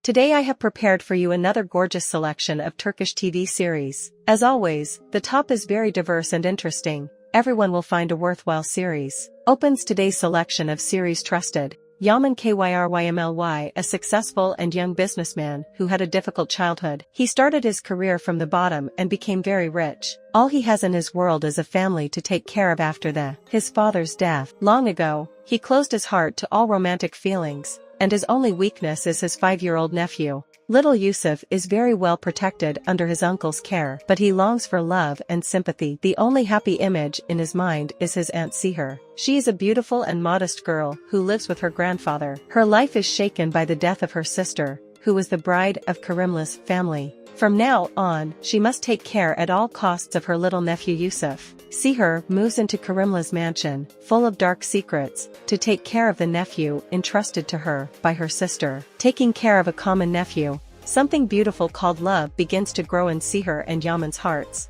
Today I have prepared for you another gorgeous selection of Turkish TV series. As always, the top is very diverse and interesting. Everyone will find a worthwhile series. Opens today's selection of series trusted. Yaman Kyrymly, a successful and young businessman who had a difficult childhood. He started his career from the bottom and became very rich. All he has in his world is a family to take care of after his father's death. Long ago, he closed his heart to all romantic feelings, and his only weakness is his 5-year-old nephew. Little Yusuf is very well protected under his uncle's care, but he longs for love and sympathy. The only happy image in his mind is his Aunt Seher. She is a beautiful and modest girl who lives with her grandfather. Her life is shaken by the death of her sister, who was the bride of Karimli's family. From now on, she must take care at all costs of her little nephew Yusuf. Seher moves into Karimli's mansion, full of dark secrets, to take care of the nephew entrusted to her by her sister. Taking care of a common nephew, something beautiful called love begins to grow in Seher and Yaman's hearts.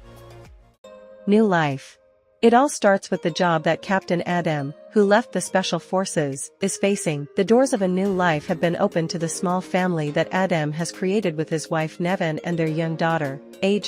New life. It all starts with the job that Captain Adem, who left the special forces, is facing. The doors of a new life have been opened to the small family that Adem has created with his wife Nevin and their young daughter.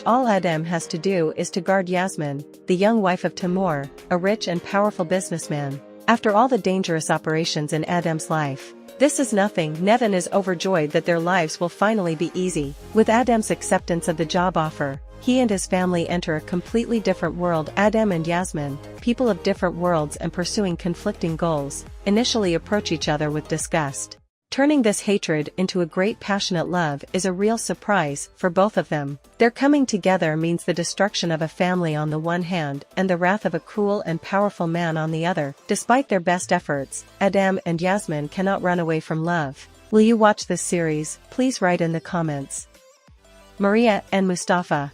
All Adem has to do is to guard Yasmin, the young wife of Timur, a rich and powerful businessman. After all the dangerous operations in Adem's life, this is nothing. Nevin is overjoyed that their lives will finally be easy. With Adem's acceptance of the job offer, he and his family enter a completely different world. Adem and Yasmin, people of different worlds and pursuing conflicting goals, initially approach each other with disgust. Turning this hatred into a great passionate love is a real surprise for both of them. Their coming together means the destruction of a family on the one hand and the wrath of a cruel and powerful man on the other. Despite their best efforts, Adem and Yasmin cannot run away from love. Will you watch this series? Please write in the comments. Maria and Mustafa.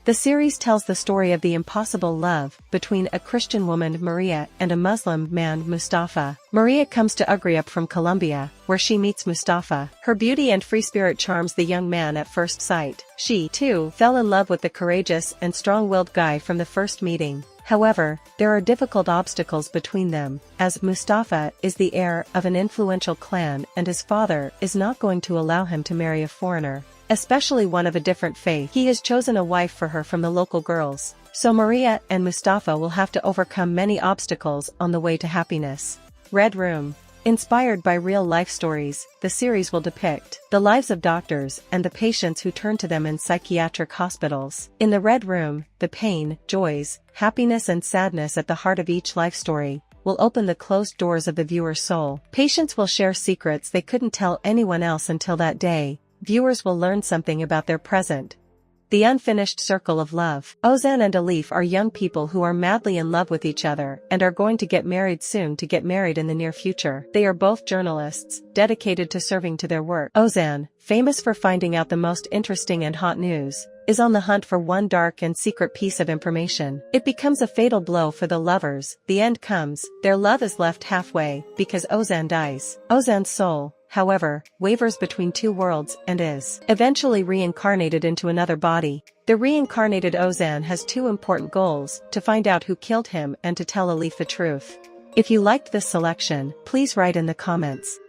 The series tells the story of the impossible love between a Christian woman Maria and a Muslim man Mustafa. Maria comes to Ugriup from Colombia, where she meets Mustafa. Her beauty and free spirit charms the young man at first sight. She, too, fell in love with the courageous and strong-willed guy from the first meeting. However, there are difficult obstacles between them, as Mustafa is the heir of an influential clan and his father is not going to allow him to marry a foreigner, especially one of a different faith. He has chosen a wife for her from the local girls, so Maria and Mustafa will have to overcome many obstacles on the way to happiness. Red Room. Inspired by real-life stories, the series will depict the lives of doctors and the patients who turn to them in psychiatric hospitals. In the Red Room, the pain, joys, happiness and sadness at the heart of each life story will open the closed doors of the viewer's soul. Patients will share secrets they couldn't tell anyone else until that day. Viewers will learn something about their present. The unfinished circle of love. Ozan and Elif are young people who are madly in love with each other and are going to get married soon, to get married in the near future. They are both journalists, dedicated to serving to their work. Ozan, famous for finding out the most interesting and hot news, is on the hunt for one dark and secret piece of information. It becomes a fatal blow for the lovers. The end comes. Their love is left halfway because Ozan dies. Ozan's soul, however, wavers between two worlds and is eventually reincarnated into another body. The reincarnated Ozan has two important goals: to find out who killed him and to tell Elif the truth. If you liked this selection, please write in the comments.